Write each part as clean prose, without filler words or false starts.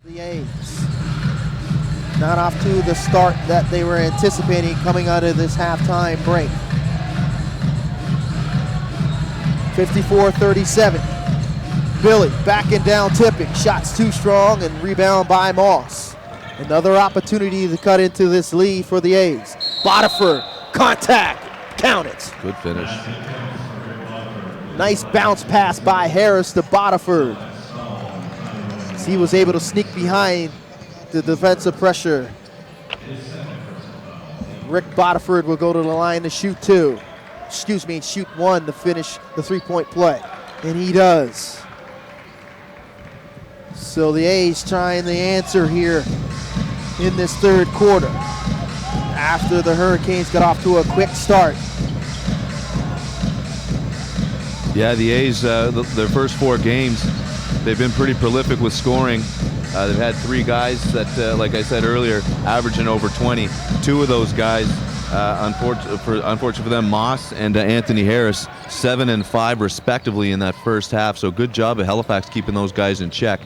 The A's not off to the start that they were anticipating coming out of this halftime break. 54-37. Billy backing down, tipping. Shots too strong and rebound by Moss. Another opportunity to cut into this lead for the A's. Bodiford, contact, count it. Good finish. Nice bounce pass by Harris to Bodiford. He was able to sneak behind the defensive pressure. Rick Bodiford will go to the line to shoot shoot one to finish the three-point play. And he does. So the A's trying the answer here in this third quarter after the Hurricanes got off to a quick start. Yeah, the A's, their first 4 games, they've been pretty prolific with scoring. They've had 3 guys that, like I said earlier, averaging over 20. 2 of those guys, unfortunately for them, Moss and Anthony Harris, 7 and 5 respectively in that first half. So good job at Halifax keeping those guys in check.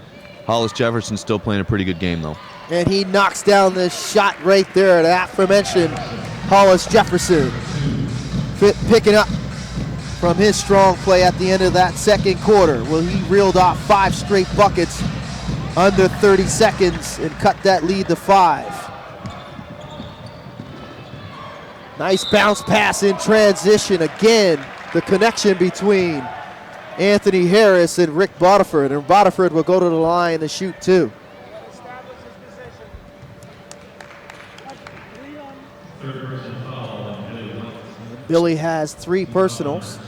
Hollis Jefferson still playing a pretty good game, though. And he knocks down this shot right there, the aforementioned Hollis Jefferson. Picking up from his strong play at the end of that second quarter. Well, he reeled off 5 straight buckets under 30 seconds and cut that lead to 5. Nice bounce pass in transition. Again, the connection between Anthony Harris and Rick Bodiford. And Bodiford will go to the line to shoot 2. Billy has 3 personals.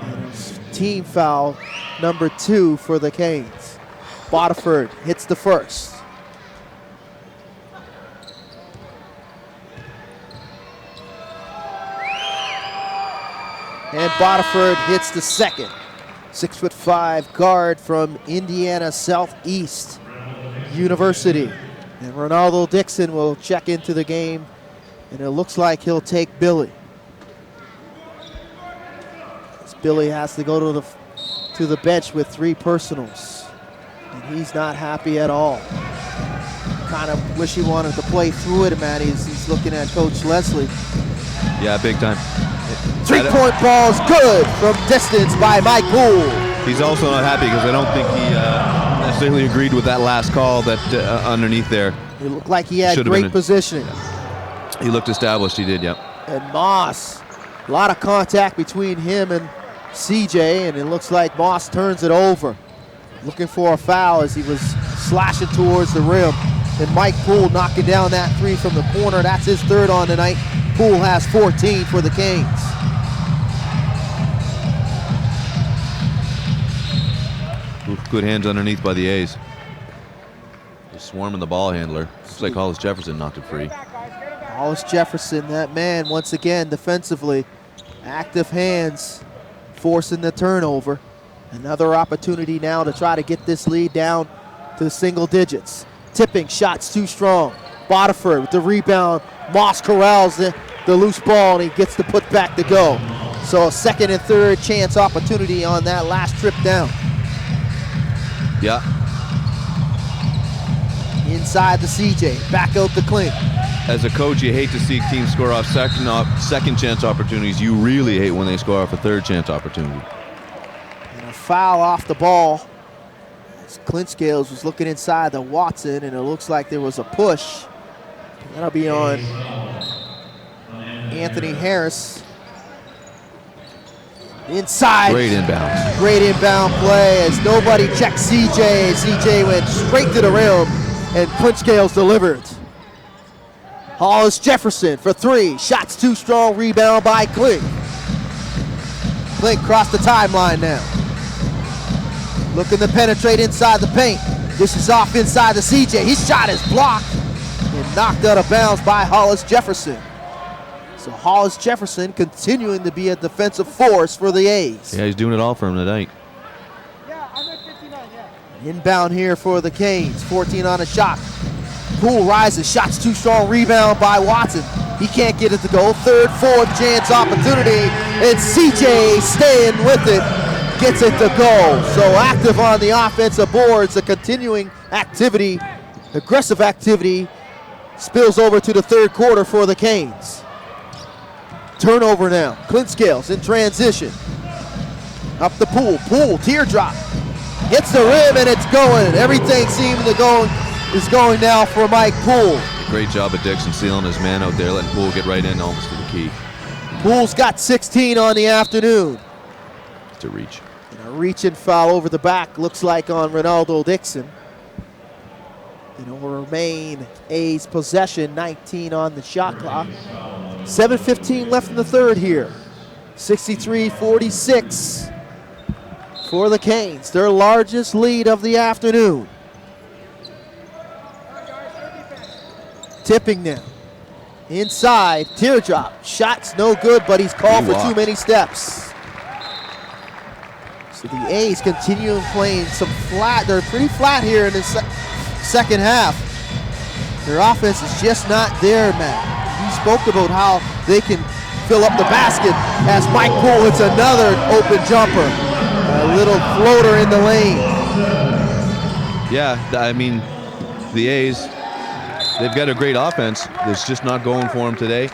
And it's team foul number 2 for the Canes. Bodiford hits the first. And Bodiford hits the second. 6'5" guard from Indiana Southeast University. And Ronaldo Dixon will check into the game, and it looks like he'll take Billy. As Billy has to go to the bench with 3 personals, and he's not happy at all. Kind of wish he wanted to play through it, Matt. He's looking at Coach Leslie. Yeah, big time. 3-point ball is good from distance by Mike Poole. He's also not happy because I don't think he necessarily agreed with that last call that underneath there. It looked like he had great positioning. He looked established, he did, yeah. And Moss, a lot of contact between him and CJ, and it looks like Moss turns it over, looking for a foul as he was slashing towards the rim. And Mike Poole knocking down that 3 from the corner. That's his 3rd on the night. Poole has 14 for the Canes. Good hands underneath by the A's. Just swarming the ball handler. Looks like Hollis Jefferson knocked it free. Hollis Jefferson, that man, once again, defensively, active hands, forcing the turnover. Another opportunity now to try to get this lead down to single digits. Tipping, shots too strong. Bodiford with the rebound. Moss corrals the loose ball, and he gets the putback to go. So a 2nd and 3rd chance opportunity on that last trip down. Yeah. Inside the CJ, back out to Klink. As a coach, you hate to see teams score off second chance opportunities. You really hate when they score off a 3rd chance opportunity. And a foul off the ball. As Clint Scales was looking inside the Watson, and it looks like there was a push. That'll be on Anthony Harris. Inside. Great inbound. Great inbound play as nobody checked CJ. CJ went straight to the rim, and Clint Scales delivered. Hollis Jefferson for 3. Shots too strong. Rebound by Klink. Klink crossed the timeline now. Looking to penetrate inside the paint. This is off inside the CJ. His shot is blocked and knocked out of bounds by Hollis Jefferson. So Hollis Jefferson continuing to be a defensive force for the A's. Yeah, he's doing it all for him tonight. Yeah, I'm at 59, yeah. Inbound here for the Canes. 14 on a shot. Poole rises. Shots too strong. Rebound by Watson. He can't get it to go. 3rd, 4th chance opportunity. And CJ staying with it. gets it to go. So active on the offensive boards, a continuing activity, aggressive activity, spills over to the third quarter for the Canes. Turnover now. Clint Scales in transition. Up the Poole, teardrop. Hits the rim and it's going. Everything seems to go is going now for Mike Poole. Great job of Dixon sealing his man out there, letting Poole get right in almost to the key. Poole's got 16 on the afternoon. It's a reach. And a reach and foul over the back, looks like on Ronaldo Dixon. And it will remain A's possession, 19 on the shot clock. 7:15 left in the third here. 63-46 for the Canes, their largest lead of the afternoon. Tipping now. Inside, teardrop. Shot's no good, but he's called for too many steps. So the A's continue playing some flat. They're pretty flat here in the second half. Their offense is just not there, Matt. You spoke about how they can fill up the basket as Mike Poole hits another open jumper. A little floater in the lane. Yeah, I mean, the A's, they've got a great offense. It's just not going for them today.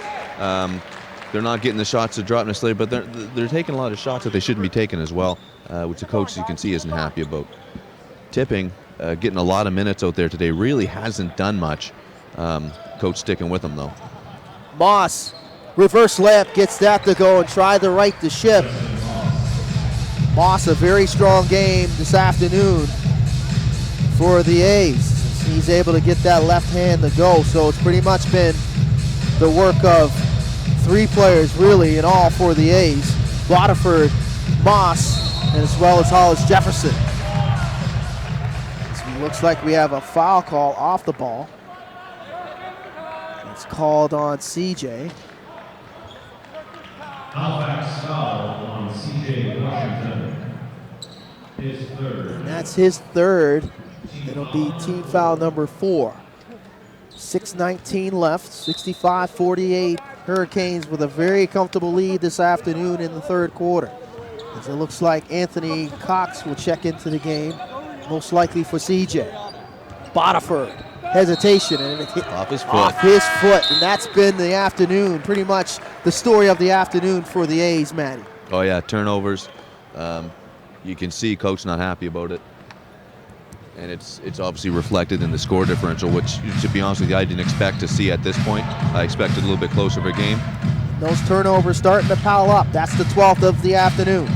They're not getting the shots to drop necessarily, but they're taking a lot of shots that they shouldn't be taking as well, which the coach, as you can see, isn't happy about. Tipping, getting a lot of minutes out there today, really hasn't done much. Coach sticking with them, though. Moss, reverse layup, gets that to go and try to right the ship. Moss, a very strong game this afternoon for the A's. He's able to get that left hand to go, so it's pretty much been the work of three players really in all for the A's. Waterford, Moss, and as well as Hollis Jefferson. So it looks like we have a foul call off the ball. It's called on CJ. Halifax foul on CJ Washington. His third. And that's his third. It'll be team foul number 4. 6:19 left, 65-48. Hurricanes with a very comfortable lead this afternoon in the third quarter. As it looks like Anthony Cox will check into the game, most likely for CJ. Bodiford, hesitation, and it hit Off his foot. And that's been the afternoon, pretty much the story of the afternoon for the A's, Matty. Oh, yeah, turnovers. You can see Coach not happy about it. And it's obviously reflected in the score differential, which, to be honest with you, I didn't expect to see at this point. I expected a little bit closer of a game. Those turnovers starting to pile up. That's the 12th of the afternoon.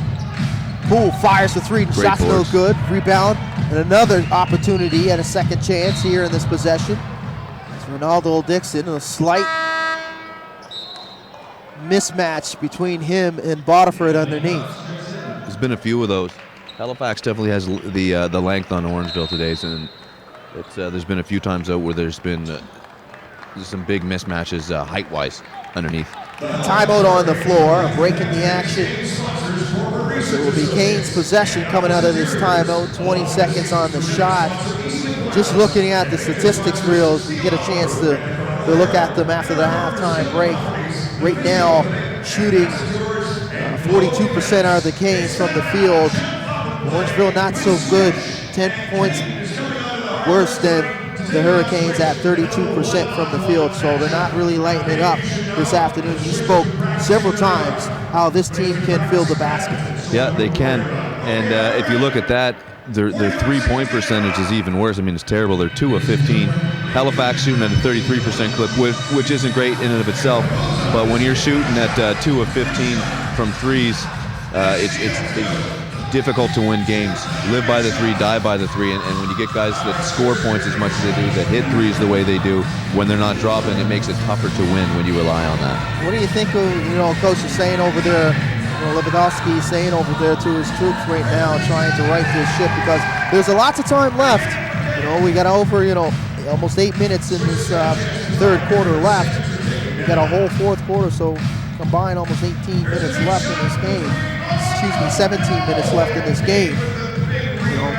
Poole fires the three. Shot's no good. Rebound. And another opportunity at a second chance here in this possession. It's Ronaldo Dixon. A slight mismatch between him and Bodiford underneath. There's been a few of those. Halifax definitely has the length on Orangeville today, and there's been a few times out where there's been some big mismatches height-wise underneath. Timeout on the floor, a break in the action. So it will be Canes' possession coming out of this timeout. 20 seconds on the shot. Just looking at the statistics reels, we get a chance to look at them after the halftime break. Right now, shooting 42% are the Canes from the field. Orangeville not so good, 10 points worse than the Hurricanes at 32% from the field, so they're not really lighting it up this afternoon. You spoke several times how this team can fill the basket. Yeah, they can, and if you look at that, their three-point percentage is even worse. I mean, it's terrible. They're 2 of 15. Halifax shooting at a 33% clip, which isn't great in and of itself, but when you're shooting at 2 of 15 from threes, it's difficult to win games. Live by the three, die by the three, and when you get guys that score points as much as they do, that hit threes the way they do, when they're not dropping, it makes it tougher to win when you rely on that. What do you think of, Coach is saying over there, Lewandowski is saying over there to his troops right now, trying to right this ship, because there's a lots of time left. We got over, almost 8 minutes in this third quarter left. We got a whole fourth quarter, so combined almost 18 minutes left in this game. 17 minutes left in this game.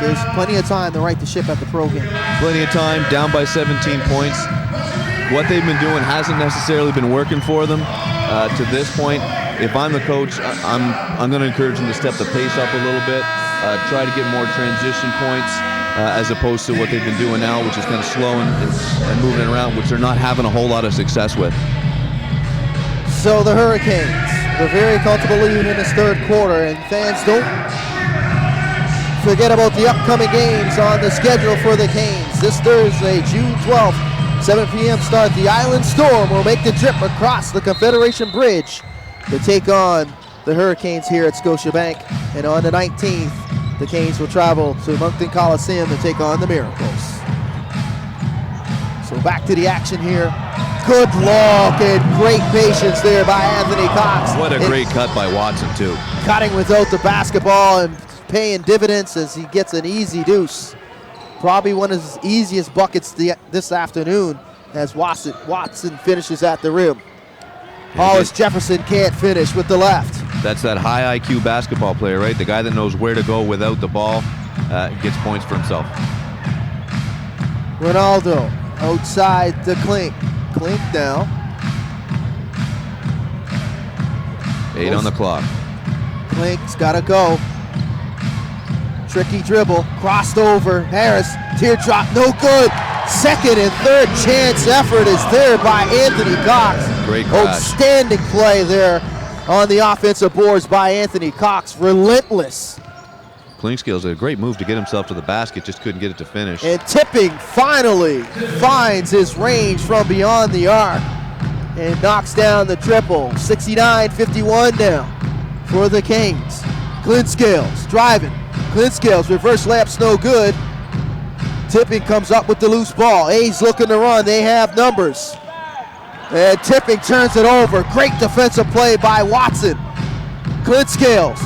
There's plenty of time to right the ship at the pro game. Plenty of time, down by 17 points. What they've been doing hasn't necessarily been working for them to this point. if I'm the coach, I'm going to encourage them to step the pace up a little bit, try to get more transition points as opposed to what they've been doing now, which is kind of slow and moving it around, which they're not having a whole lot of success with. So the Hurricanes, they're very comfortable leading in this third quarter, and fans don't forget about the upcoming games on the schedule for the Canes. This Thursday, June 12th, 7 p.m. start. The Island Storm will make the trip across the Confederation Bridge to take on the Hurricanes here at Scotiabank. And on the 19th, the Canes will travel to Moncton Coliseum to take on the Miracles. So back to the action here. Good look and great patience there by Anthony Cox. What a great cut by Watson, too. Cutting without the basketball and paying dividends as he gets an easy deuce. Probably one of his easiest buckets this afternoon as Watson finishes at the rim. Hollis Jefferson can't finish with the left. That's that high IQ basketball player, right? The guy that knows where to go without the ball gets points for himself. Ronaldo outside to Klink. Klink now. 8 on the clock. Klink's got to go. Tricky dribble, crossed over. Harris, teardrop, no good. Second and third chance effort is there by Anthony Cox. Great crash. Outstanding play there on the offensive boards by Anthony Cox. Relentless. Klinkskill's a great move to get himself to the basket, just couldn't get it to finish. And Tipping finally finds his range from beyond the arc and knocks down the triple. 69-51 now for the Canes. Klinscales driving. Klinscales reverse layup's no good. Tipping comes up with the loose ball. A's looking to run. They have numbers. And Tipping turns it over. Great defensive play by Watson. Klinscales.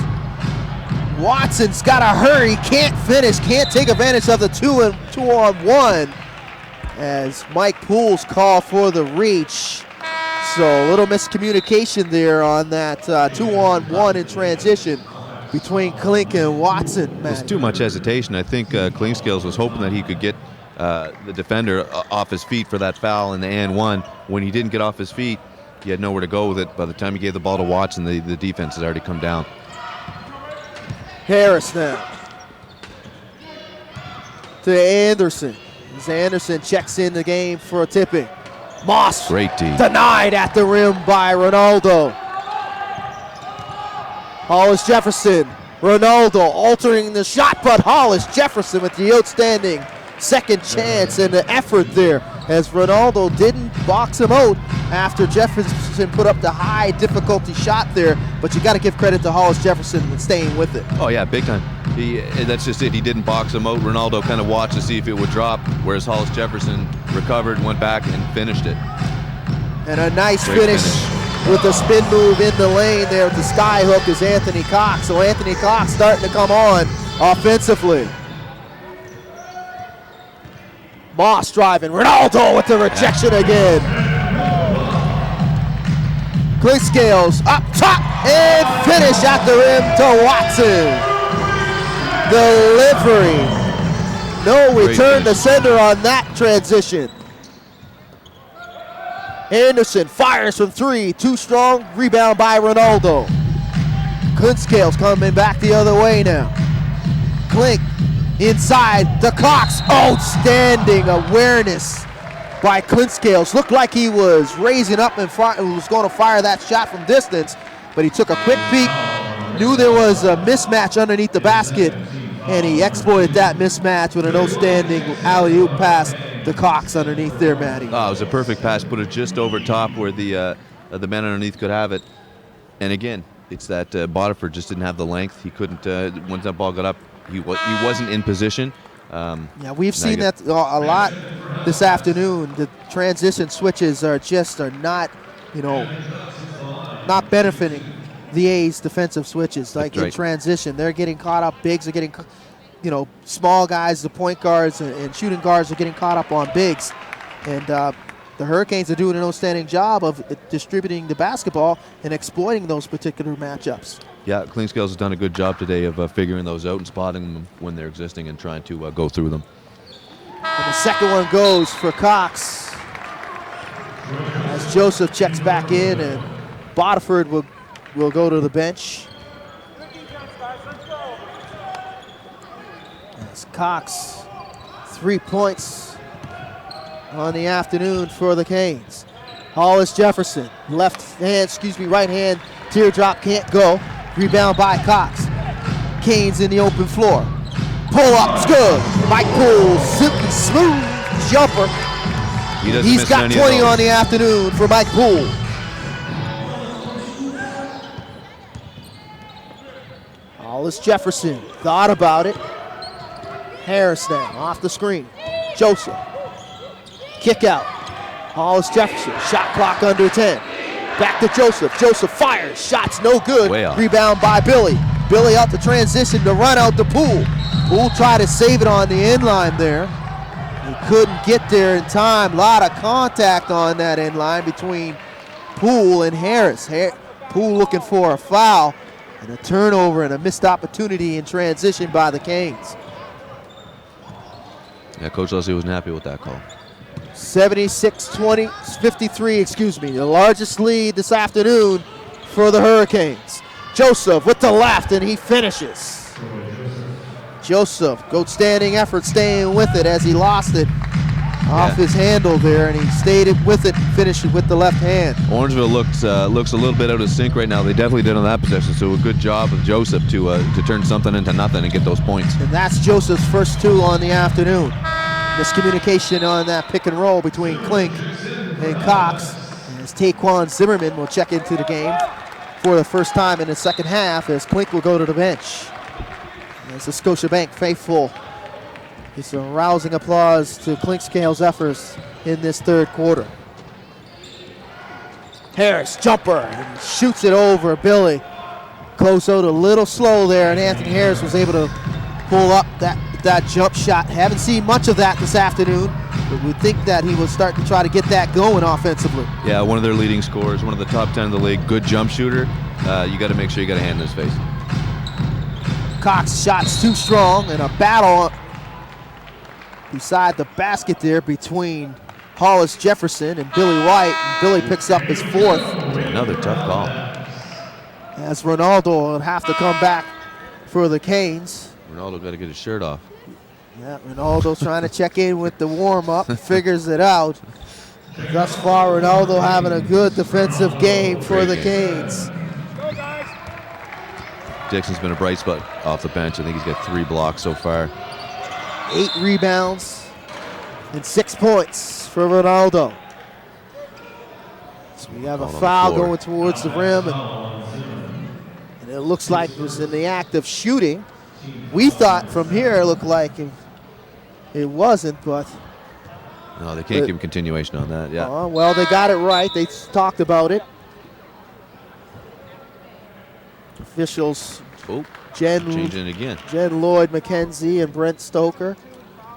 Watson's got to hurry. Can't finish. Can't take advantage of the 2-on-1 as Mike Poole's call for the reach. So a little miscommunication there on that 2-on-1 in transition between Klink and Watson. There's too much hesitation. I think Klinkskills was hoping that he could get the defender off his feet for that foul in the and one. When he didn't get off his feet, he had nowhere to go with it. By the time he gave the ball to Watson, the defense has already come down. Harris now to Anderson. As Anderson checks in the game for a Tipping. Moss great D. Denied at the rim by Ronaldo. Hollis Jefferson. Ronaldo altering the shot, but Hollis Jefferson with the outstanding second chance and the effort there as Ronaldo didn't box him out after Jefferson put up the high difficulty shot there, but you got to give credit to Hollis Jefferson and staying with it. Oh yeah, big time. That's just it. He didn't box him out. Ronaldo kind of watched to see if it would drop, whereas Hollis Jefferson recovered, went back, and finished it. And a nice finish with a spin move in the lane there with the sky hook is Anthony Cox. So Anthony Cox starting to come on offensively. Moss driving. Ronaldo with the rejection again. Klinscales up top and finish at the rim to Watson. Delivery. No return to sender on that transition. Anderson fires from three. Too strong. Rebound by Ronaldo. Klinscales coming back the other way now. Klink inside the Cox. Outstanding awareness by Klinscales. Looked like he was raising up and was going to fire that shot from distance, but he took a quick peek, knew there was a mismatch underneath the basket, and he exploited that mismatch with an outstanding alley-oop pass to Cox underneath there, Matty. Oh, it was a perfect pass. Put it just over top where the man underneath could have it. And again, it's that Bodiford just didn't have the length. He couldn't. Once that ball got up, he wasn't in position. Yeah, we've seen that a lot this afternoon. The transition switches are not, not benefiting the A's defensive switches. Like in transition, they're getting caught up. Bigs are getting, small guys, the point guards and shooting guards are getting caught up on bigs. And the Hurricanes are doing an outstanding job of distributing the basketball and exploiting those particular matchups. Yeah, Klinscales has done a good job today of figuring those out and spotting them when they're existing and trying to go through them. And the second one goes for Cox as Joseph checks back in, and Bodiford will will go to the bench. As Cox, 3 points on the afternoon for the Canes. Hollis Jefferson, right hand, teardrop can't go. Rebound by Cox. Canes in the open floor. Pull up, it's good. Mike Poole, simply smooth jumper. He's got 20 on the afternoon for Mike Poole. Hollis Jefferson thought about it. Harris now off the screen. Joseph. Kick out. Hollis Jefferson. Shot clock under 10. Back to Joseph. Joseph fires. Shots no good. Rebound by Billy. Billy out to transition to run out to Poole. Poole tried to save it on the inline there. He couldn't get there in time. A lot of contact on that inline between Poole and Harris. Poole looking for a foul and a turnover and a missed opportunity in transition by the Canes. Yeah, Coach Leslie wasn't happy with that call. 53, the largest lead this afternoon for the Hurricanes. Joseph with the left, and he finishes. Joseph, outstanding effort staying with it as he lost it off his handle there, and he stayed with it, finished it with the left hand. Orangeville looks a little bit out of sync right now. They definitely did on that possession, so a good job of Joseph to turn something into nothing and get those points. And that's Joseph's first 2 on the afternoon. Miscommunication on that pick and roll between Klink and Cox. As Taquan Zimmerman will check into the game for the first time in the second half, as Klink will go to the bench. As the Scotiabank faithful, it's a rousing applause to Clinkscale's efforts in this third quarter. Harris, jumper, and shoots it over Billy. Close out a little slow there, and Anthony Harris was able to pull up that jump shot. Haven't seen much of that this afternoon, but we think that he will start to try to get that going offensively. Yeah, one of their leading scorers, one of the top 10 in the league, good jump shooter. You got to make sure you got a hand in his face. Cox shot's too strong, and a battle beside the basket there between Hollis Jefferson and Billy White. And Billy picks up his 4th. Another tough call. As Ronaldo will have to come back for the Canes. Ronaldo got to get his shirt off. Yeah, Ronaldo's trying to check in with the warm-up, figures it out. Thus far, Ronaldo having a good defensive game for the Canes. Dixon's been a bright spot off the bench. I think he's got 3 blocks so far. 8 rebounds and 6 points for Ronaldo. So we have a foul going towards the rim, and it looks like it was in the act of shooting. We thought from here it looked like it wasn't, but no, they can't give him continuation on that. Yeah. Well, they got it right. They talked about it. Officials, changing it again. Jen Lloyd McKenzie and Brent Stoker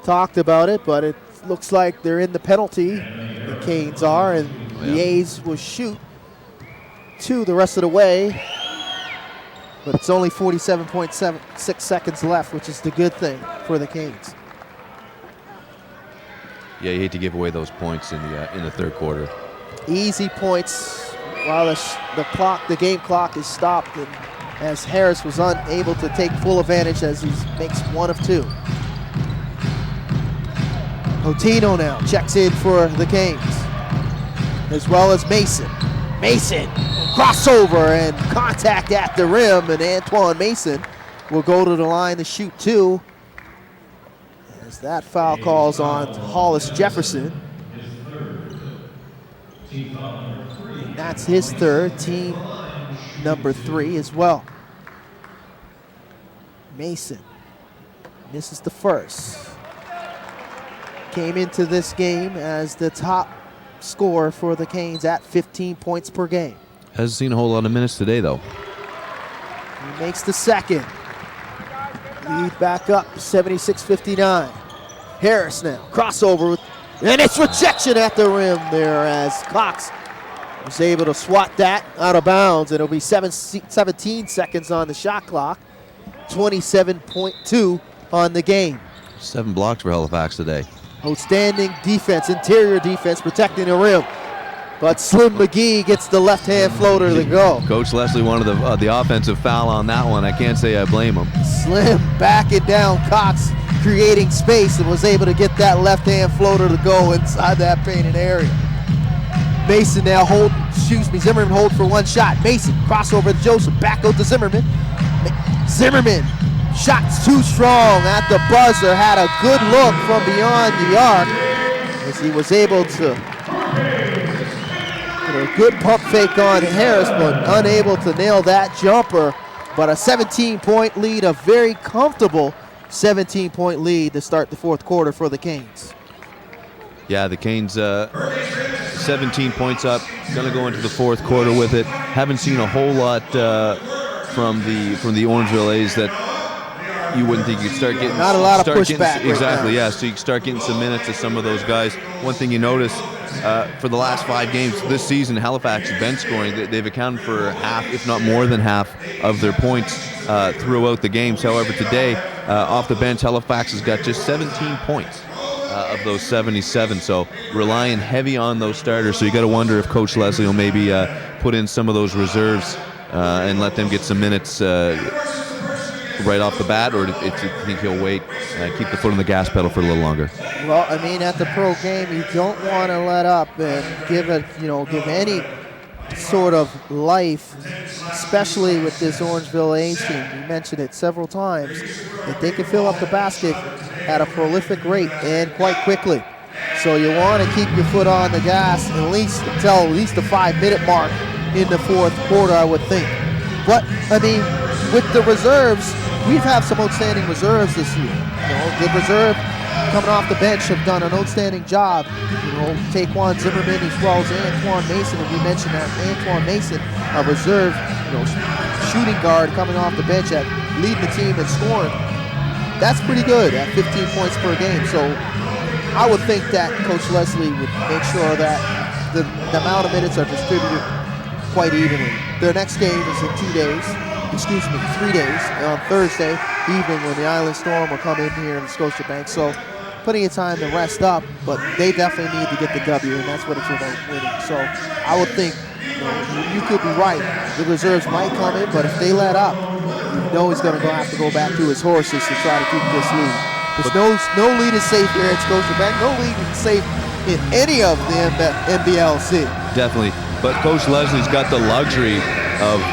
talked about it, but it looks like they're in the penalty. The Canes are, and the A's will shoot 2 the rest of the way. But it's only 47.6 seconds left, which is the good thing for the Canes. Yeah, you hate to give away those points in the third quarter. Easy points while the game clock is stopped, and as Harris was unable to take full advantage as he makes 1 of 2. Otino now checks in for the Canes, as well as Mason. Mason, crossover and contact at the rim, and Antoine Mason will go to the line to shoot 2. As that foul calls on Hollis Jefferson. And that's his 3rd, team number 3 as well. Mason misses the 1st. Came into this game as the top scorer for the Canes at 15 points per game. Hasn't seen a whole lot of minutes today, though. He makes the 2nd. Lead back up, 76-59. Harris now, crossover, and it's rejection at the rim there as Cox was able to swat that out of bounds, and it'll be 17 seconds on the shot clock, 27.2 on the game. 7 blocks for Halifax today. Outstanding defense, interior defense, protecting the rim. But Slim McGee gets the left-hand floater to go. Coach Leslie wanted the offensive foul on that one. I can't say I blame him. Slim backing down Cox, creating space, and was able to get that left-hand floater to go inside that painted area. Mason now Zimmerman hold for one shot. Mason, crossover to Joseph, back out to Zimmerman. Zimmerman, shots too strong at the buzzer, had a good look from beyond the arc as he was able to get a good pump fake on Harris, but unable to nail that jumper. But a 17-point lead, a very comfortable 17-point lead to start the fourth quarter for the Canes. Yeah, the Canes 17 points up, gonna go into the fourth quarter with it. Haven't seen a whole lot from the Orangeville A's that you wouldn't think you'd start getting. Not a lot of pushback. Exactly, right yeah. So you can start getting some minutes to some of those guys. One thing you notice for the last 5 games this season, Halifax has been scoring. They've accounted for half, if not more than half, of their points throughout the games. However, today off the bench, Halifax has got just 17 points of those 77. So relying heavy on those starters. So you got to wonder if Coach Leslie will maybe put in some of those reserves and let them get some minutes right off the bat, or if you think he'll wait, keep the foot on the gas pedal for a little longer. Well, I mean, at the pro game, you don't want to let up and give any sort of life, especially with this Orangeville A's team. You mentioned it several times, that they can fill up the basket at a prolific rate and quite quickly. So you want to keep your foot on the gas at least until the 5-minute mark in the fourth quarter, I would think. But, I mean, with the reserves, we've had some outstanding reserves this year. The reserve coming off the bench have done an outstanding job. Taquan Zimmerman as well as Antoine Mason, and we mentioned that Antoine Mason, a reserve, shooting guard coming off the bench at leading the team in scoring. That's pretty good at 15 points per game. So I would think that Coach Leslie would make sure that the amount of minutes are distributed quite evenly. Their next game is in 3 days, on Thursday evening when the Island Storm will come in here in Scotiabank. So plenty of time to rest up, but they definitely need to get the W, and that's what it's about, winning. So I would think you could be right. The reserves might come in, but if they let up, he's going to have to go back to his horses to try to keep this lead. Because no lead is safe here at Scotiabank. No lead is safe in any of the NBLC. Definitely. But Coach Leslie's got the luxury of,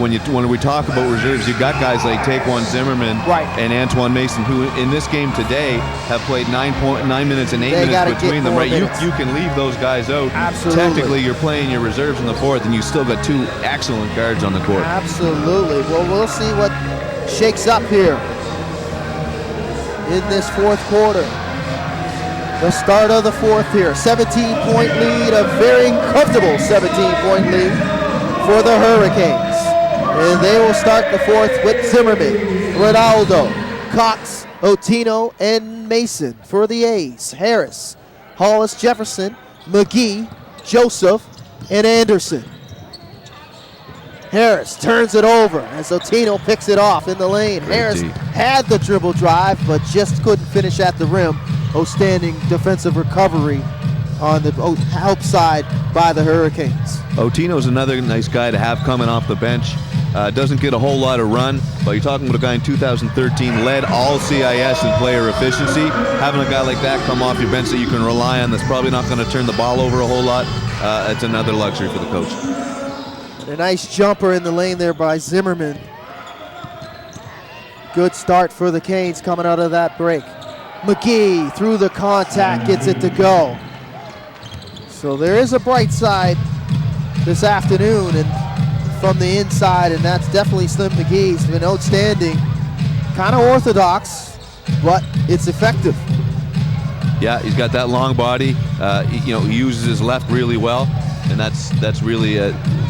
when we talk about reserves, you've got guys like Taquan Zimmerman and Antoine Mason, who in this game today have played 9 minutes and 8 minutes between them. Right, you can leave those guys out. Absolutely. Technically, you're playing your reserves in the fourth, and you still got 2 excellent guards on the court. Absolutely. Well, we'll see what shakes up here in this fourth quarter. The start of the fourth here. 17-point lead, a very comfortable 17-point lead for the Hurricanes. And they will start the fourth with Zimmerman, Ronaldo, Cox, Otino, and Mason for the A's. Harris, Hollis, Jefferson, McGee, Joseph, and Anderson. Harris turns it over as Otino picks it off in the lane. Harris had the dribble drive, but just couldn't finish at the rim. Outstanding defensive recovery on the help side by the Hurricanes. Otino's another nice guy to have coming off the bench. Doesn't get a whole lot of run, but you're talking about a guy in 2013 led all CIS in player efficiency. Having a guy like that come off your bench that you can rely on, that's probably not going to turn the ball over a whole lot, it's another luxury for the coach. A nice jumper in the lane there by Zimmerman. Good start for the Canes coming out of that break. McGee through the contact gets it to go. So there is a bright side this afternoon and from the inside, and that's definitely Slim McGee. He's been outstanding. Kind of orthodox, but it's effective. Yeah, he's got that long body. He uses his left really well, and that's really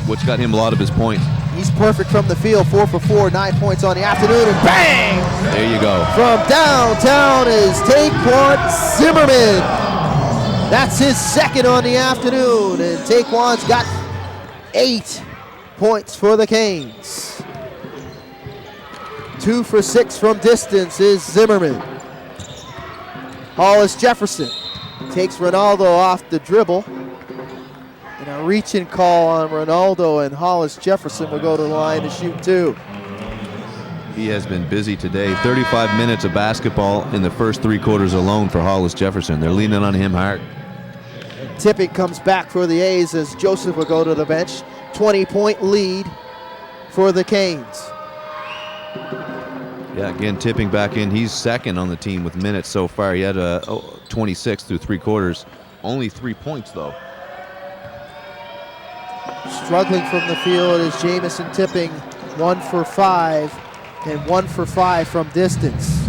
what's got him a lot of his points. He's perfect from the field, 4 for 4, 9 points on the afternoon, and bang! There you go. From downtown is Taquan Zimmerman. That's his second on the afternoon, and Taquan's got 8 points for the Canes. 2 for 6 from distance is Zimmerman. Hollis Jefferson takes Ronaldo off the dribble. And a reach-in call on Ronaldo, and Hollis Jefferson will go to the line to shoot 2. He has been busy today. 35 minutes of basketball in the first 3 quarters alone for Hollis Jefferson. They're leaning on him hard. Tipping comes back for the A's as Joseph will go to the bench. 20-point lead for the Canes. Yeah, again, Tipping back in. He's second on the team with minutes so far. He had 26 through 3 quarters. Only 3 points, though. Struggling from the field is Jamison Tipping, 1 for 5, and 1 for 5 from distance.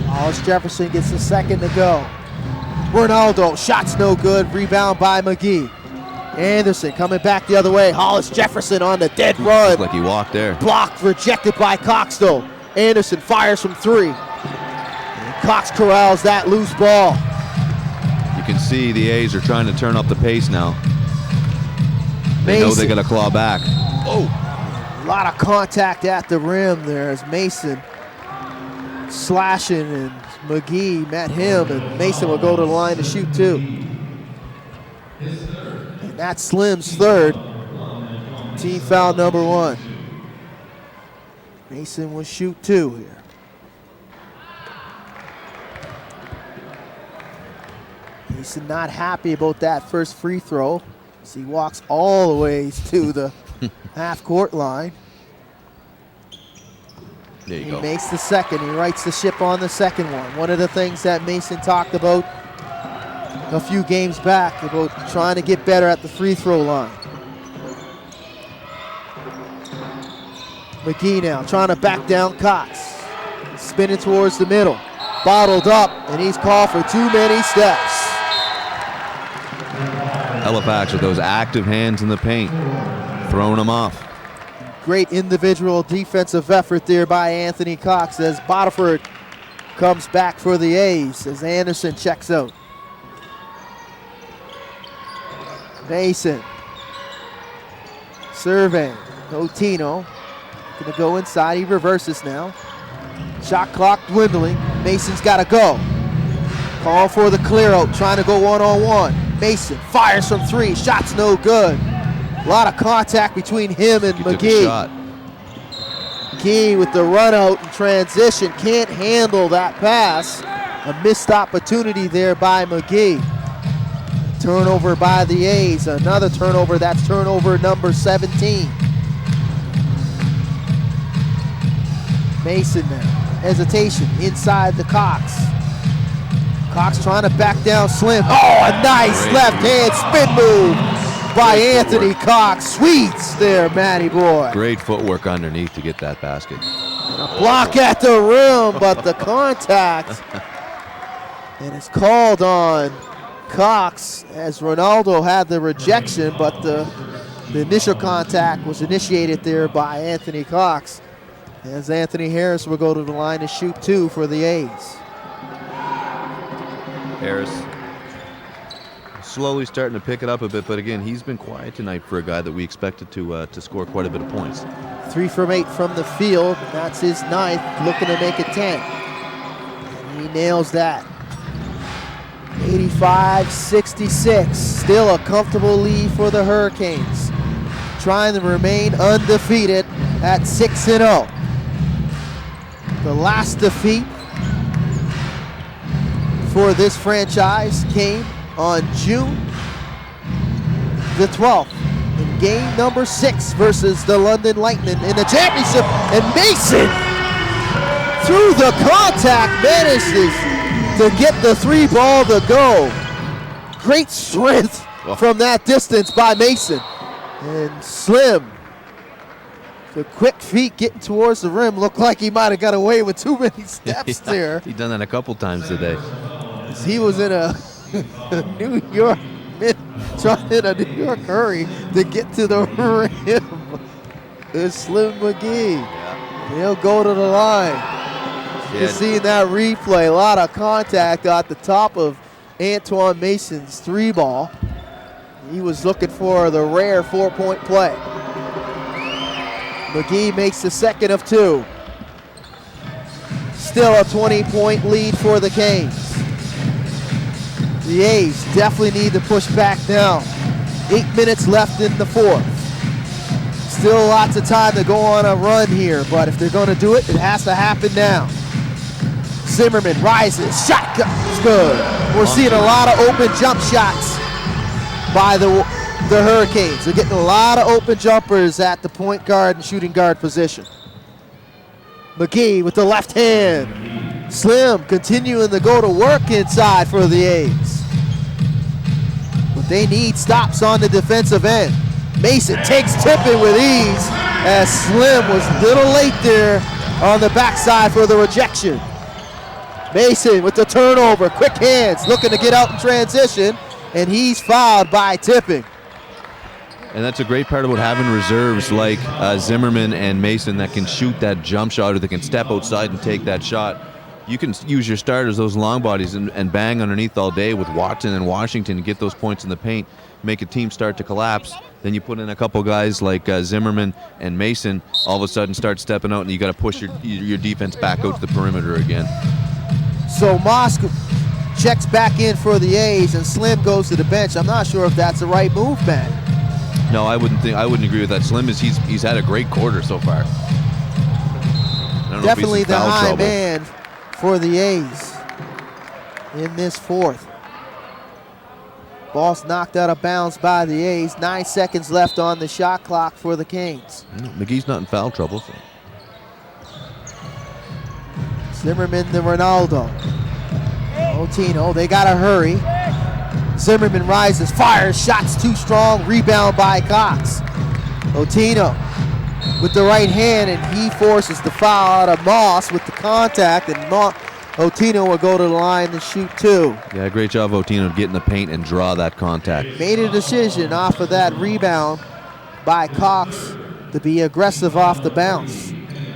Hollis Jefferson gets the second to go. Ronaldo, shot's no good, rebound by McGee. Anderson coming back the other way. Hollis Jefferson on the dead run. Looked like he walked there. Blocked, rejected by Cox though. Anderson fires from 3. And Cox corrals that loose ball. You can see the A's are trying to turn up the pace now. They know they got to claw back. Oh! A lot of contact at the rim there as Mason slashing, and McGee met him, and Mason will go to the line to shoot 2. And that's Slim's third. Team foul number 1. Mason will shoot 2 here. Mason not happy about that first free throw as he walks all the way to the half-court line. There you He go. makes the second. He rights the ship on the second one. One of the things that Mason talked about a few games back about trying to get better at the free throw line. McGee now trying to back down Cox. Spinning towards the middle. Bottled up, and he's called for too many steps. Halifax with those active hands in the paint, throwing them off. Great individual defensive effort there by Anthony Cox as Botiford comes back for the A's as Anderson checks out. Mason surveying. Otino gonna go inside. He reverses now. Shot clock dwindling. Mason's got to go. Call for the clear out, trying to go one-on-one. Mason fires from 3. Shot's no good. A lot of contact between him and He took a McGee. shot. McGee with the run out and transition can't handle that pass. A missed opportunity there by McGee. Turnover by the A's. Another turnover. That's turnover number 17. Mason now. Hesitation inside the Cox. Cox trying to back down Slim. Oh, a nice Great left hand spin move by Anthony Cox. Sweets there, Matty boy. Great footwork underneath to get that basket. A block at the rim, but the contact. And it's called on Cox as Ronaldo had the rejection, but the initial contact was initiated there by Anthony Cox. As Anthony Harris will go to the line to shoot 2 for the A's. Harris slowly starting to pick it up a bit, but again, he's been quiet tonight for a guy that we expected to score quite a bit of points. 3 from 8 from the field. That's his 9th, looking to make it 10. And he nails that. 85-66. Still a comfortable lead for the Hurricanes. Trying to remain undefeated at 6-0. The last defeat for this franchise came on June the 12th in game number 6 versus the London Lightning in the championship. And Mason, through the contact, manages to get the 3 ball to go. Great strength from that distance by Mason. And Slim, the quick feet getting towards the rim, looked like he might have got away with too many steps there. He's done that a couple times today. He was in a New York hurry to get to the rim. It's Slim McGee. He'll go to the line. You see that replay, a lot of contact at the top of Antoine Mason's 3 ball. He was looking for the rare 4-point play. McGee makes the second of 2. Still a 20-point lead for the Canes. The A's definitely need to push back now. 8 minutes left in the fourth. Still lots of time to go on a run here, but if they're going to do it, it has to happen now. Zimmerman rises, shot is good. We're seeing a lot of open jump shots by the Hurricanes. They're getting a lot of open jumpers at the point guard and shooting guard position. McGee with the left hand. Slim continuing to go to work inside for the A's. But they need stops on the defensive end. Mason takes tipping with ease as Slim was a little late there on the backside for the rejection. Mason with the turnover, quick hands, looking to get out in transition, and he's fouled by tipping. And that's a great part about having reserves like Zimmerman and Mason that can shoot that jump shot or that can step outside and take that shot. You can use your starters, those long bodies, and bang underneath all day with Watson and Washington and get those points in the paint, make a team start to collapse. Then you put in a couple guys like Zimmerman and Mason, all of a sudden start stepping out, and you got to push your defense back out to the perimeter again. So Mosk checks back in for the A's, and Slim goes to the bench. I'm not sure if that's the right move, man. No, I wouldn't agree with that. Slim he's had a great quarter so far. Definitely the high man for the A's in this fourth. Ball's knocked out of bounds by the A's. 9 seconds left on the shot clock for the Canes. McGee's not in foul trouble. So. Zimmerman to Ronaldo. Otino, they gotta hurry. Zimmerman rises, fires, shots too strong, rebound by Cox. Otino with the right hand, and he forces the foul out of Moss with the contact, and Otino will go to the line to shoot two. Yeah, great job, Otino, get in the paint and draw that contact. Made a decision off of that rebound by Cox to be aggressive off the bounce.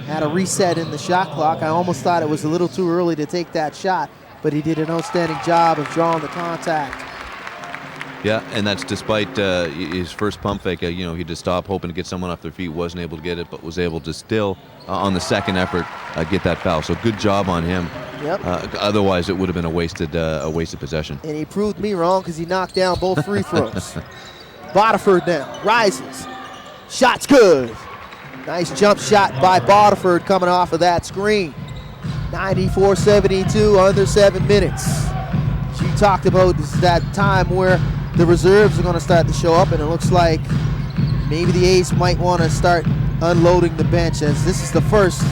Had a reset in the shot clock. I almost thought it was a little too early to take that shot, but he did an outstanding job of drawing the contact. Yeah, and that's despite his first pump fake. He had to stop, hoping to get someone off their feet. Wasn't able to get it, but was able to still, on the second effort, get that foul. So good job on him. Yep. Otherwise, it would have been a wasted possession. And he proved me wrong because he knocked down both free throws. Boterford now rises. Shot's good. Nice jump shot by Boterford coming off of that screen. 94-72, under 7 minutes. She talked about this is that time where the reserves are going to start to show up, and it looks like maybe the A's might want to start unloading the bench, as this is the first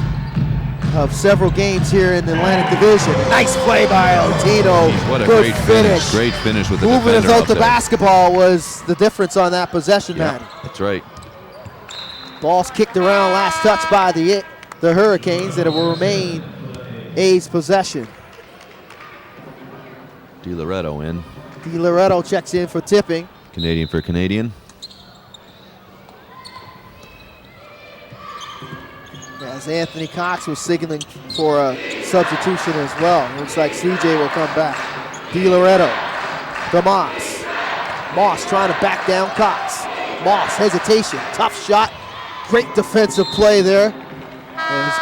of several games here in the Atlantic Division. Nice play by Otino. What a good great finish. Great finish with the movement defender without off the there. basketball was the difference on that possession, Yeah, man. that's right. Ball's kicked around, last touch by the Hurricanes, and it will remain A's possession. DiLoretto in. DiLoretto checks in for tipping. Canadian for Canadian. As Anthony Cox was signaling for a substitution as well. Looks like CJ will come back. DiLoretto to Moss. Moss trying to back down Cox. Moss, hesitation, tough shot. Great defensive play there. As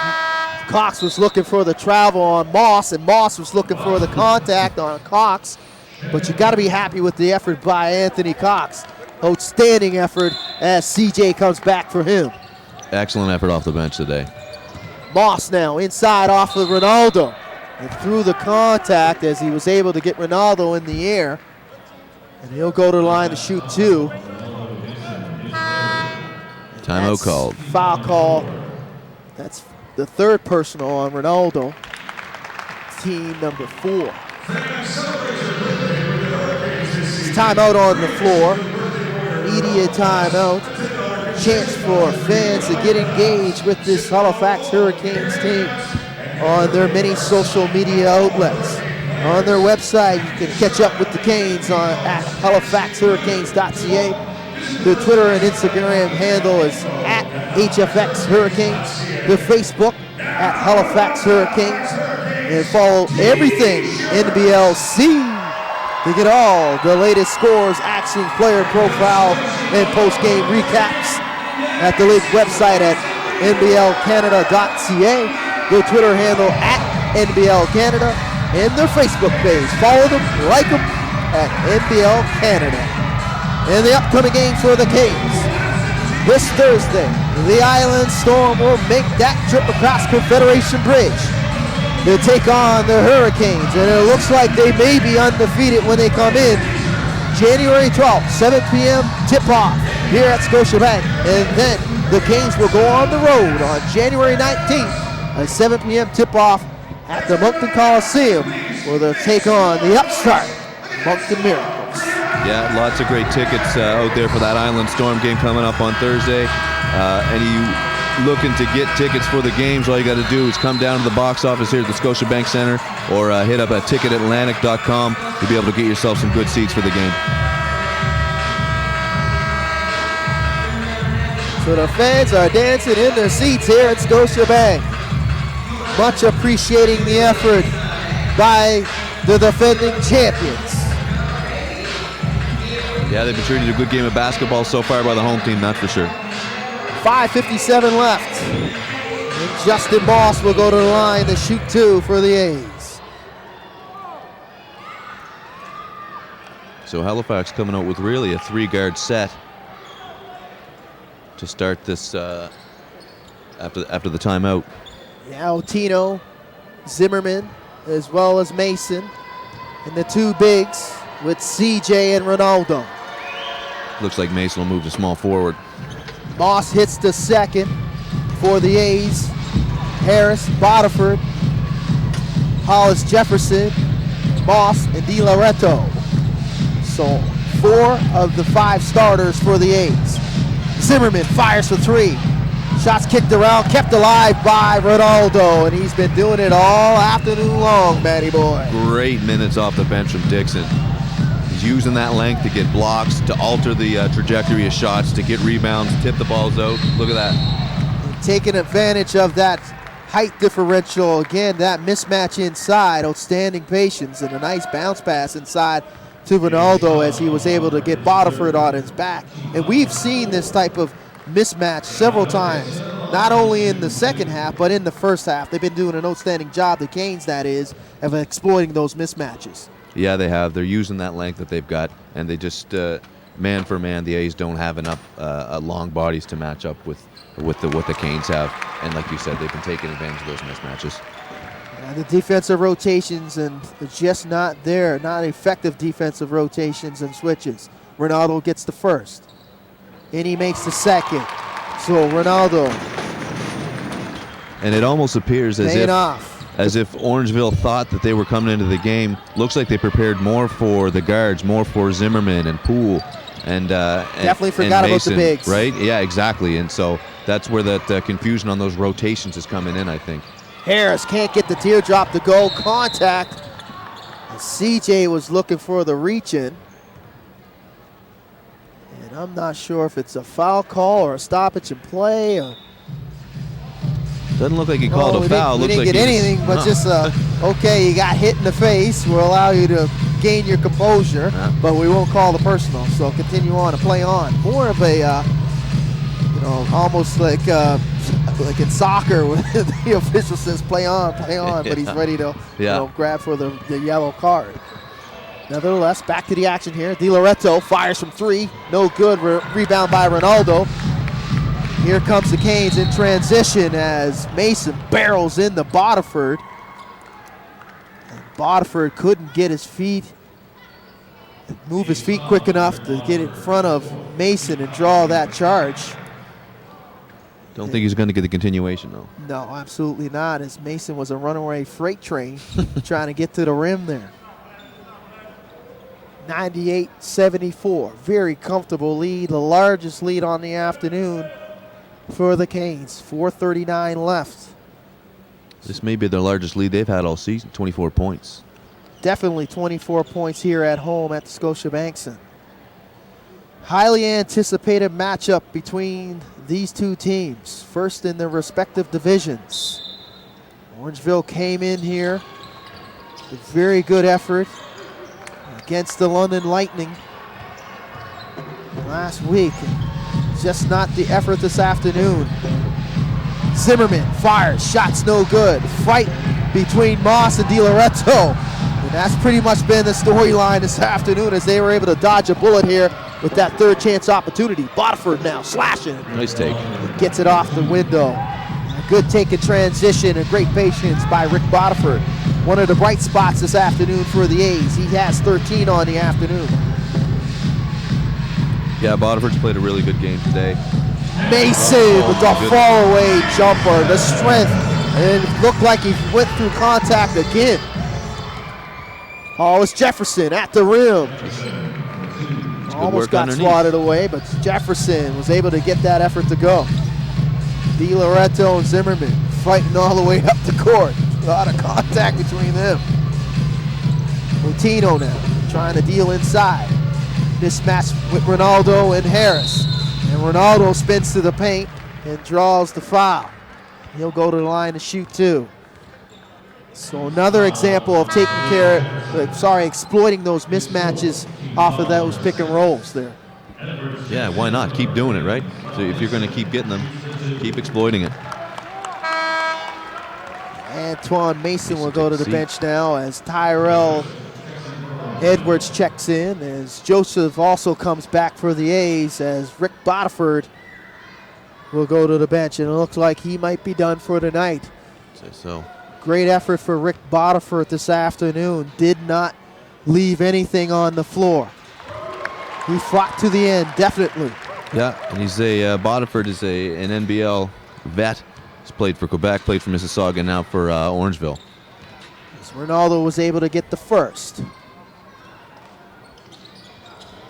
Cox was looking for the travel on Moss, and Moss was looking for the contact on Cox. But you got to be happy with the effort by Anthony Cox. Outstanding effort as CJ comes back for him. Excellent effort off the bench today. Moss now inside off of Ronaldo. And through the contact as he was able to get Ronaldo in the air. And he'll go to the line to shoot two. Timeout called. Foul call. That's the third personal on Ronaldo. Team number 4. Timeout on the floor. Media timeout. Chance for fans to get engaged with this Halifax Hurricanes team on their many social media outlets. On their website, you can catch up with the Canes at halifaxhurricanes.ca. Their Twitter and Instagram handle is at HFX Hurricanes. Their Facebook at Halifax Hurricanes. And follow everything NBLC to get all the latest scores, actions, player profile, and post-game recaps at the league website at nblcanada.ca. Their Twitter handle at NBL Canada, and their Facebook page. Follow them, like them, at NBL Canada. In the upcoming game for the Kings, this Thursday, the Island Storm will make that trip across Confederation Bridge to take on the Hurricanes, and it looks like they may be undefeated when they come in. January 12th, 7 p.m. tip-off here at Scotiabank, and then the Kings will go on the road on January 19th, a 7 p.m. tip-off at the Moncton Coliseum, where they'll take on the upstart Moncton Miracles. Yeah, lots of great tickets out there for that Island Storm game coming up on Thursday. Any looking to get tickets for the games, all you got to do is come down to the box office here at the Scotiabank Center, or hit up at ticketatlantic.com. You'll be able to get yourself some good seats for the game. So the fans are dancing in their seats here at Scotiabank. Much appreciating the effort by the defending champions. Yeah, they've been treated a good game of basketball so far by the home team, that's for sure. 5:57 left. And Justin Moss will go to the line to shoot two for the A's. So Halifax coming out with really a three-guard set to start this after the timeout. Now Tino, Zimmerman, as well as Mason, and the two bigs with CJ and Ronaldo. Looks like Mason will move to small forward. Moss hits the second for the A's. Harris, Bodiford, Hollis Jefferson, Moss, and Di Loretto. So 4 of the 5 starters for the A's. Zimmerman fires for 3. Shots kicked around, kept alive by Ronaldo, and he's been doing it all afternoon long, Matty boy. Great minutes off the bench from Dixon. He's using that length to get blocks, to alter the trajectory of shots, to get rebounds, tip the balls out. Look at that. And taking advantage of that height differential. Again, that mismatch inside. Outstanding patience and a nice bounce pass inside to Ronaldo as he was able to get Bodiford on his back. And we've seen this type of mismatch several times, not only in the second half, but in the first half. They've been doing an outstanding job, the Canes that is, of exploiting those mismatches. Yeah, they have. They're using that length that they've got, and they just, man for man, the A's don't have enough long bodies to match up with what the Canes have. And like you said, they've been taking advantage of those mismatches. The defensive rotations and just not there, not effective defensive rotations and switches. Ronaldo gets the first, and he makes the second. So Ronaldo. And it almost appears as if Orangeville thought that they were coming into the game. Looks like they prepared more for the guards, more for Zimmerman and Poole, and definitely forgot about the bigs, right? Yeah, exactly. And so that's where that confusion on those rotations is coming in, I think. Harris can't get the teardrop to go. Contact. And CJ was looking for the reach in. And I'm not sure if it's a foul call or a stoppage in play. Or doesn't look like he called a foul. We didn't get anything, but just okay, you got hit in the face. We'll allow you to gain your composure, but we won't call the personal. So continue on and play on. More of a, almost like in soccer, when the official says play on, but he's ready to grab for the yellow card. Nevertheless, back to the action here. Di Loretto fires from 3, no good. Rebound by Ronaldo. Here comes the Canes in transition as Mason barrels into Bodiford. And Bodiford couldn't get his feet, move his feet quick enough to get in front of Mason and draw that charge. Don't think he's going to get the continuation, though. No, absolutely not, as Mason was a runaway freight train trying to get to the rim there. 98-74, very comfortable lead, the largest lead on the afternoon for the Canes. 4:39 left. This may be their largest lead they've had all season, 24 points. Definitely 24 points here at home at the Scotiabank Center. Highly anticipated matchup between these two teams, first in their respective divisions. Orangeville came in here with very good effort against the London Lightning last week. Just not the effort this afternoon. Zimmerman fires, shots no good. Fight between Moss and Di Loretto. And that's pretty much been the storyline this afternoon as they were able to dodge a bullet here with that third chance opportunity. Botiford now slashing. Nice take. Gets it off the window. A good take in transition and great patience by Rick Botiford. One of the bright spots this afternoon for the A's. He has 13 on the afternoon. Yeah, Botiford's played a really good game today. Mason with the far-away jumper, the strength, and it looked like he went through contact again. Oh, it's Jefferson at the rim. Almost got swatted away, but Jefferson was able to get that effort to go. DiLoretto and Zimmerman fighting all the way up the court. A lot of contact between them. Motino now trying to deal inside. Mismatch with Ronaldo and Harris. And Ronaldo spins to the paint and draws the foul. He'll go to the line to shoot two. So another example of exploiting those mismatches off of those pick and rolls there. Yeah, why not? Keep doing it, right? So if you're going to keep getting them, keep exploiting it. Antoine Mason will go to the bench now as Tyrell Edwards checks in, as Joseph also comes back for the A's, as Rick Botiford will go to the bench, and it looks like he might be done for tonight. Say so. Great effort for Rick Botiford this afternoon. Did not leave anything on the floor. He fought to the end, definitely. Yeah, and he's Botiford is an NBL vet. He's played for Quebec, played for Mississauga, and now for Orangeville. As Ronaldo was able to get the first.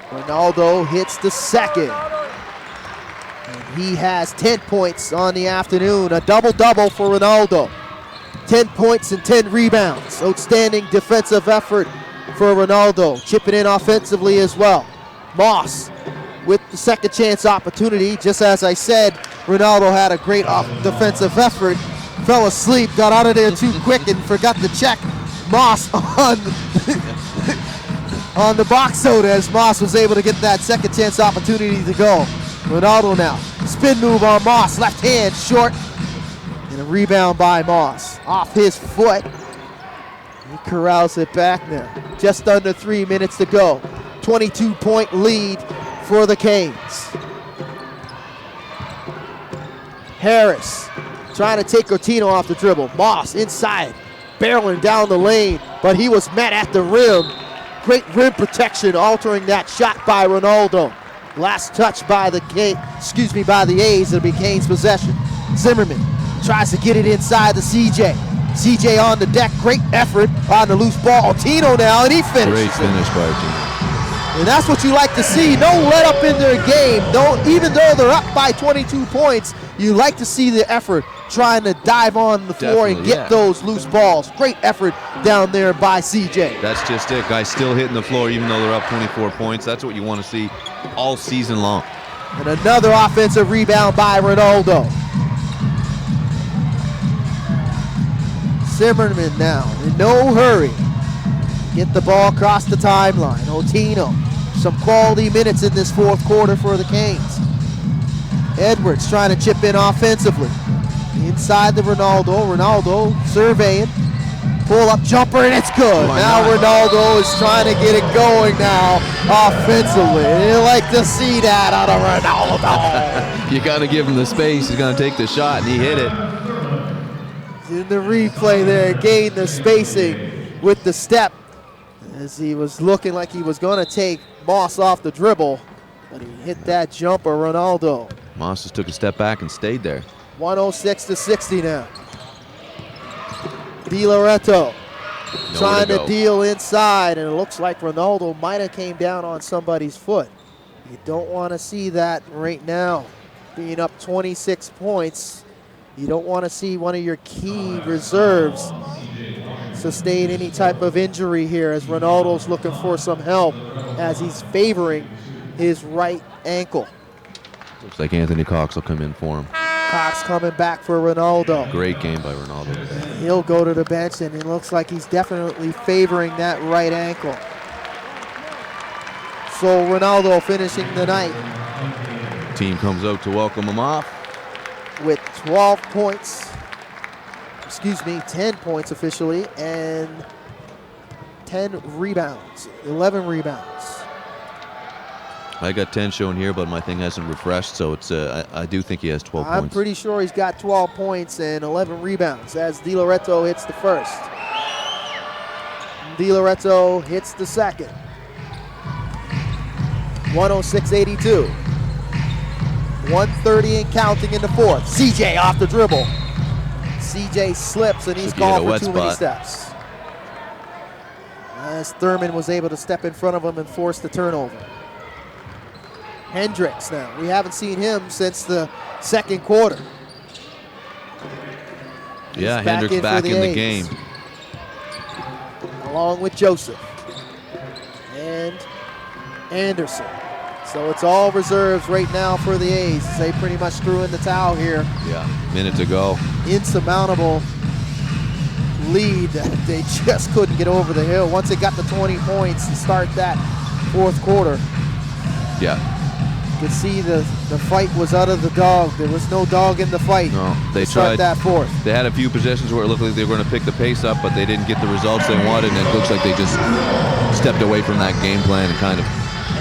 Ronaldo hits the second. And he has 10 points on the afternoon. A double-double for Ronaldo. 10 points and 10 rebounds. Outstanding defensive effort for Ronaldo. Chipping in offensively as well. Moss with the second chance opportunity. Just as I said, Ronaldo had a great defensive effort. Fell asleep, got out of there too quick and forgot to check Moss on on the box soda, as Moss was able to get that second chance opportunity to go. Ronaldo now, spin move on Moss, left hand, short, and a rebound by Moss. Off his foot, he corrals it back now. Just under 3 minutes to go. 22-point lead for the Canes. Harris trying to take Cortino off the dribble. Moss inside, barreling down the lane, but he was met at the rim. Great rim protection, altering that shot by Ronaldo. Last touch by the A's. It'll be Canes' possession. Zimmerman tries to get it inside the CJ. CJ on the deck, great effort on the loose ball. Tino now, and he finishes. Great finish by Tino. And that's what you like to see. No let up in their game. Even though they're up by 22 points, you like to see the effort trying to dive on the floor and get those loose balls. Great effort down there by CJ. That's just it. Guys still hitting the floor even though they're up 24 points. That's what you want to see all season long. And another offensive rebound by Ronaldo. Zimmerman now, in no hurry. Get the ball across the timeline. Otino, some quality minutes in this fourth quarter for the Canes. Edwards trying to chip in offensively. Inside the Ronaldo. Ronaldo surveying. Pull up jumper, and it's good. Now Ronaldo is trying to get it going now offensively. You like to see that out of Ronaldo. You got to give him the space. He's going to take the shot, and he hit it. In the replay there, gained the spacing with the step as he was looking like he was going to take Moss off the dribble, but he hit that jumper, Ronaldo. Moss just took a step back and stayed there. 106-60 now. DiLoretto trying to deal inside, and it looks like Ronaldo might have came down on somebody's foot. You don't want to see that right now. Being up 26 points, you don't want to see one of your key reserves sustain any type of injury here, as Ronaldo's looking for some help as he's favoring his right ankle. Looks like Anthony Cox will come in for him. Cox coming back for Ronaldo. Great game by Ronaldo today. He'll go to the bench, and it looks like he's definitely favoring that right ankle. So Ronaldo finishing the night. Team comes out to welcome him off. With 12 points, 10 points officially, and 10 rebounds, 11 rebounds. I got 10 shown here, but my thing hasn't refreshed, so it's I do think he has 12 I'm points. pretty sure he's got 12 points and 11 rebounds as Di Loretto hits the first. Di Loretto hits the second. 106-82. 130 and counting in the fourth. CJ off the dribble. CJ slips and he's Should be at a called for wet too many spot. steps. As Thurman was able to step in front of him and force the turnover. Hendricks now. We haven't seen him since the second quarter. Yeah, He's Hendricks back in the A's, game. along with Joseph and Anderson. So it's all reserves right now for the A's. They pretty much threw in the towel here. Yeah, minute to go. Insurmountable lead that they just couldn't get over the hill. Once they got the 20 points to start that fourth quarter, Yeah. you could see the fight was out of the dog. There was no dog in the fight. No, they to start tried. that fourth. They had a few possessions where it looked like they were going to pick the pace up, but they didn't get the results they wanted, and it looks like they just stepped away from that game plan and kind of.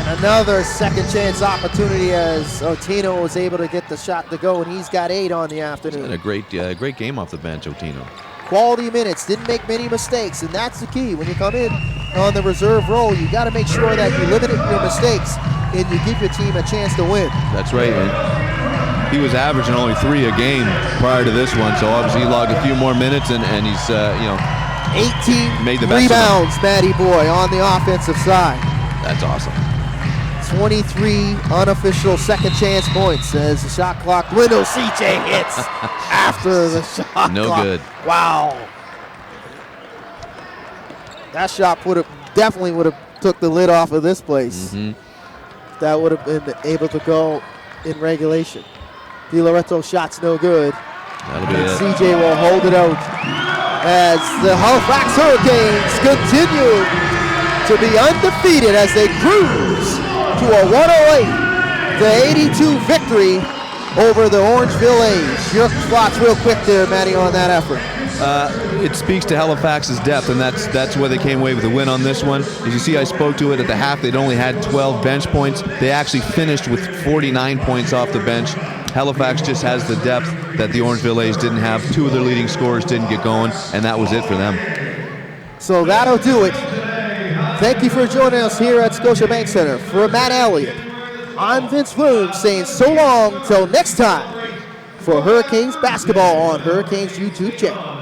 And another second chance opportunity as Otino was able to get the shot to go, and he's got 8 on the And afternoon. a great game off the bench, Otino. Quality minutes, didn't make many mistakes, and that's the key. When you come in on the reserve role, you got to make sure that you limit your mistakes and you give your team a chance to win. That's right, man. He was averaging only 3 a game prior to this one, so obviously he logged a few more minutes, and he's 18 made the best of rebounds, Matty Boy, on the offensive side. that's awesome. 23 unofficial second chance points as the shot clock dwindles. CJ hits after the shot No clock. good. Wow. That shot definitely would have took the lid off of this place. That would have been able to go in regulation. Di Loretto shot's no good. That'll be And it. CJ will hold it out as the Halifax Hurricanes continue to be undefeated as they cruise to a 108-82 victory over the Orangeville A's. Your thoughts real quick there, Matty, on that effort. It speaks to Halifax's depth, and that's where they came away with the win on this one. As you see, I spoke to it at the half. They'd only had 12 bench points. They actually finished with 49 points off the bench. Halifax just has the depth that the Orangeville A's didn't have. 2 of their leading scorers didn't get going, and that was it for them. So that'll do it. Thank you for joining us here at Scotiabank Center. For Matt Elliott, I'm Vince Bloom saying so long till next time for Hurricanes basketball on Hurricanes YouTube channel.